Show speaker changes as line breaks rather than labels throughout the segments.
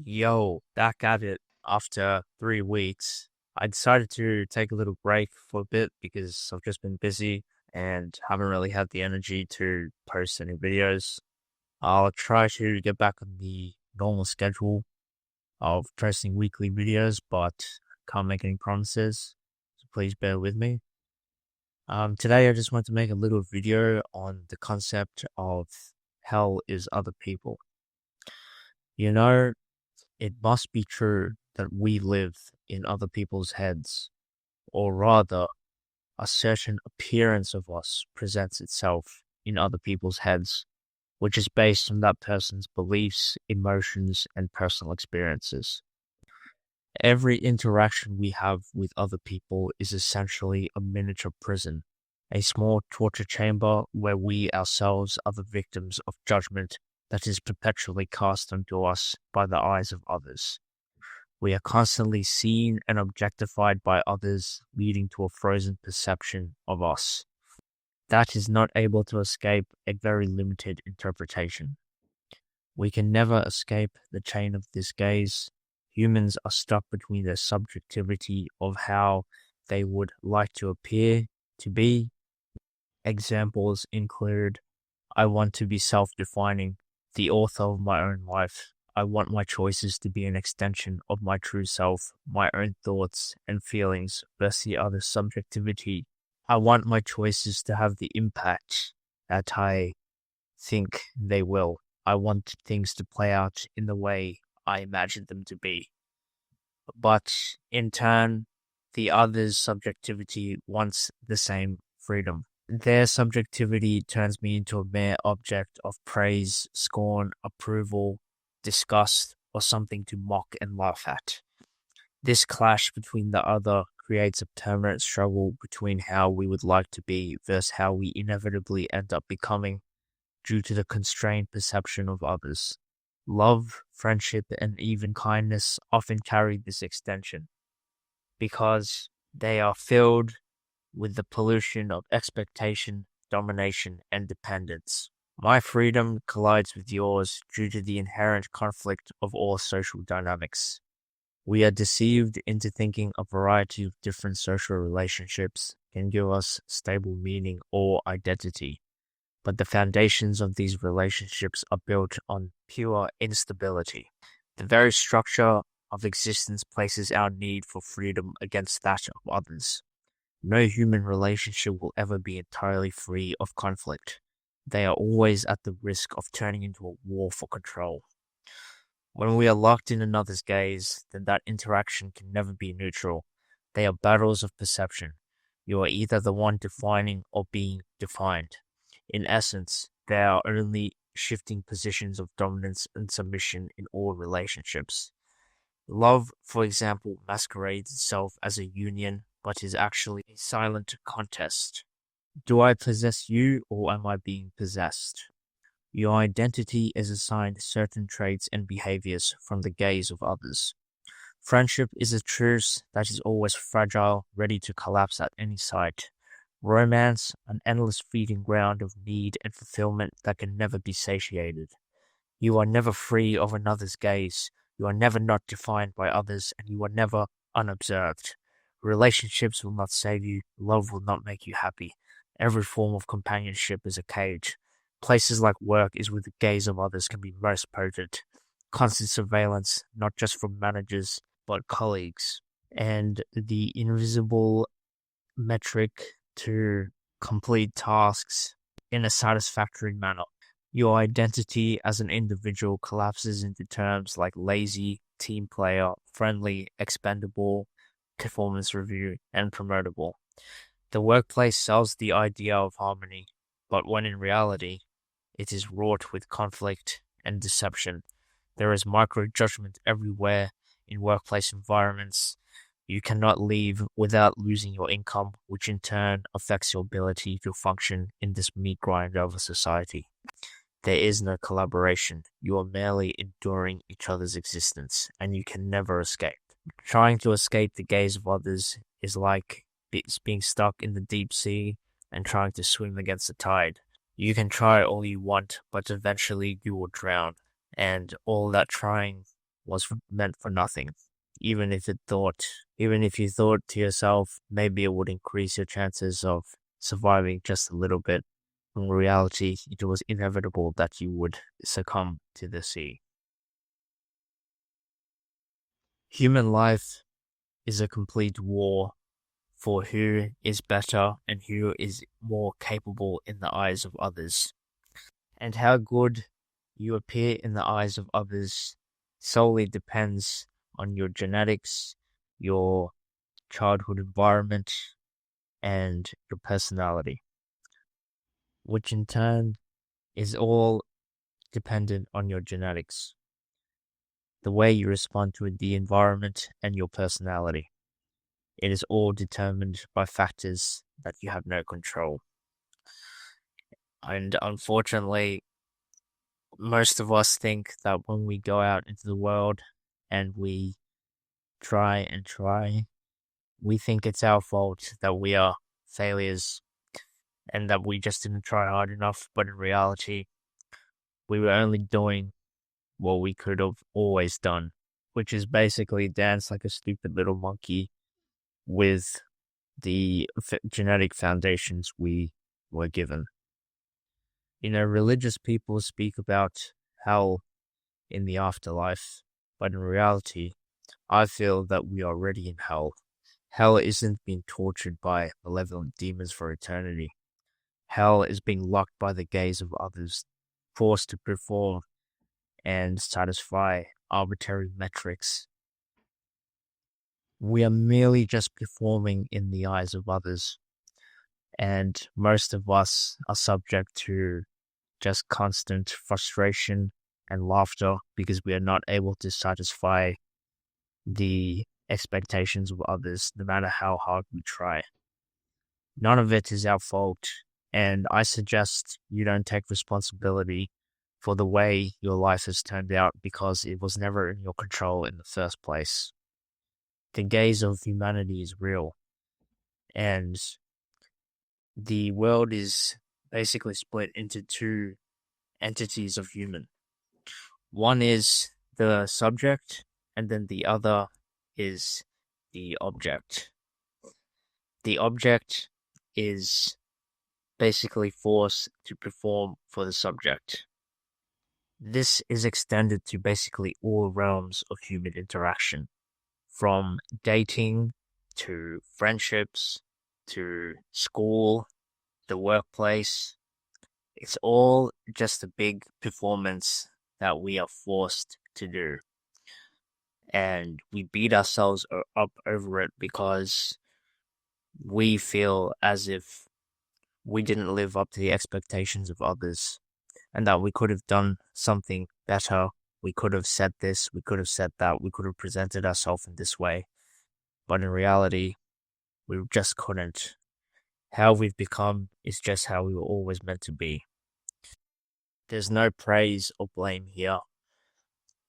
Yo, back at it after 3 weeks. I decided to take a little break for a bit because I've just been busy and haven't really had the energy to post any videos. I'll try to get back on the normal schedule of posting weekly videos, but can't make any promises. So please bear with me. Today I just want to make a little video on the concept of hell is other people. You know, it must be true that we live in other people's heads, or rather, a certain appearance of us presents itself in other people's heads, which is based on that person's beliefs, emotions, and personal experiences. Every interaction we have with other people is essentially a miniature prison, a small torture chamber where we ourselves are the victims of judgment that is perpetually cast onto us by the eyes of others. We are constantly seen and objectified by others, leading to a frozen perception of us. That is not able to escape a very limited interpretation. We can never escape the chain of this gaze. Humans are stuck between their subjectivity of how they would like to appear to be. Examples include I want to be self-defining, the author of my own life. I want my choices to be an extension of my true self, my own thoughts and feelings versus the other's subjectivity. I want my choices to have the impact that I think they will. I want things to play out in the way I imagine them to be. But in turn, the other's subjectivity wants the same freedom. Their subjectivity turns me into a mere object of praise, scorn, approval, disgust, or something to mock and laugh at. This clash between the other creates a permanent struggle between how we would like to be versus how we inevitably end up becoming due to the constrained perception of others. Love, friendship, and even kindness often carry this extension because they are filled with the pollution of expectation, domination, and dependence. My freedom collides with yours due to the inherent conflict of all social dynamics. We are deceived into thinking a variety of different social relationships can give us stable meaning or identity, but the foundations of these relationships are built on pure instability. The very structure of existence places our need for freedom against that of others. No human relationship will ever be entirely free of conflict. They are always at the risk of turning into a war for control. When we are locked in another's gaze, then that interaction can never be neutral. They are battles of perception. You are either the one defining or being defined. In essence, they are only shifting positions of dominance and submission in all relationships. Love, for example, masquerades itself as a union, but is actually a silent contest. Do I possess you, or am I being possessed? Your identity is assigned certain traits and behaviors from the gaze of others. Friendship is a truce that is always fragile, ready to collapse at any sight. Romance, an endless feeding ground of need and fulfillment that can never be satiated. You are never free of another's gaze. You are never not defined by others, and you are never unobserved. Relationships will not save you. Love will not make you happy. Every form of companionship is a cage. Places like work is where the gaze of others can be most potent. Constant surveillance, not just from managers, but colleagues. And the invisible metric to complete tasks in a satisfactory manner. Your identity as an individual collapses into terms like lazy, team player, friendly, expendable, performance review, and promotable. The workplace sells the idea of harmony, but when in reality, it is wrought with conflict and deception. There is micro-judgment everywhere in workplace environments. You cannot leave without losing your income, which in turn affects your ability to function in this meat grind of a society. There is no collaboration. You are merely enduring each other's existence, and you can never escape. Trying to escape the gaze of others is like being stuck in the deep sea and trying to swim against the tide. You can try all you want, but eventually you will drown, and all that trying was meant for nothing. Even if you thought to yourself, maybe it would increase your chances of surviving just a little bit. In reality, it was inevitable that you would succumb to the sea. Human life is a complete war for who is better and who is more capable in the eyes of others. And how good you appear in the eyes of others solely depends on your genetics, your childhood environment, and your personality, which in turn is all dependent on your genetics, the way you respond to the environment, and your personality. It is all determined by factors that you have no control. And unfortunately, most of us think that when we go out into the world and we try and try, we think it's our fault that we are failures and that we just didn't try hard enough. But in reality, we were only doing what we could have always done, which is basically dance like a stupid little monkey with the genetic foundations we were given. Religious people speak about hell in the afterlife, but in reality, I feel that we are already in hell. Hell isn't being tortured by malevolent demons for eternity. Hell is being locked by the gaze of others, forced to perform and satisfy arbitrary metrics. We are merely just performing in the eyes of others, and most of us are subject to just constant frustration and laughter because we are not able to satisfy the expectations of others, no matter how hard we try. None of it is our fault, and I suggest you don't take responsibility for the way your life has turned out because it was never in your control in the first place. The gaze of humanity is real, and the world is basically split into two entities of human. One is the subject, and then the other is the object. The object is basically forced to perform for the subject. This is extended to basically all realms of human interaction, from dating to friendships to school, the workplace. It's all just a big performance that we are forced to do. And we beat ourselves up over it because we feel as if we didn't live up to the expectations of others and that we could have done something better. We could have said this, we could have said that, we could have presented ourselves in this way. But in reality, we just couldn't. How we've become is just how we were always meant to be. There's no praise or blame here.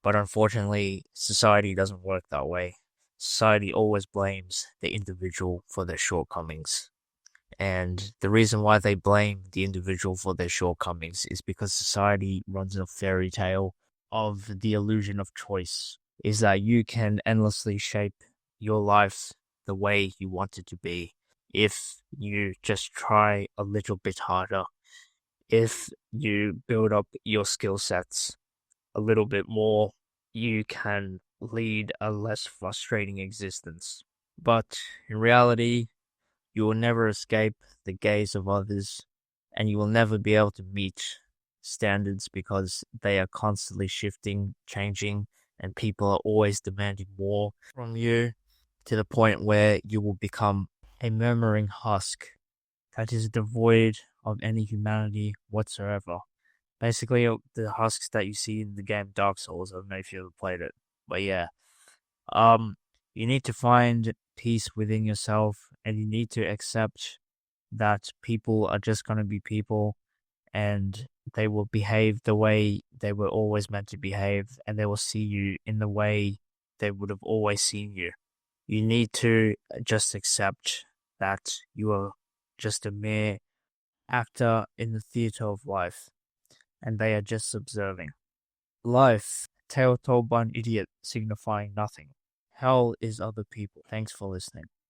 But unfortunately, society doesn't work that way. Society always blames the individual for their shortcomings. And the reason why they blame the individual for their shortcomings is because society runs a fairy tale of the illusion of choice, is that you can endlessly shape your life the way you want it to be if you just try a little bit harder, if you build up your skill sets a little bit more, you can lead a less frustrating existence. But in reality, you will never escape the gaze of others, and you will never be able to meet standards because they are constantly shifting, changing, and people are always demanding more from you to the point where you will become a murmuring husk that is devoid of any humanity whatsoever. Basically, the husks that you see in the game Dark Souls. I don't know if you ever played it, but yeah. You need to find peace within yourself, and you need to accept that people are just gonna be people, and they will behave the way they were always meant to behave, and they will see you in the way they would have always seen you. You need to just accept that you are just a mere actor in the theater of life, and they are just observing. Life Tale told by an idiot, signifying nothing. Hell is other people. Thanks for listening.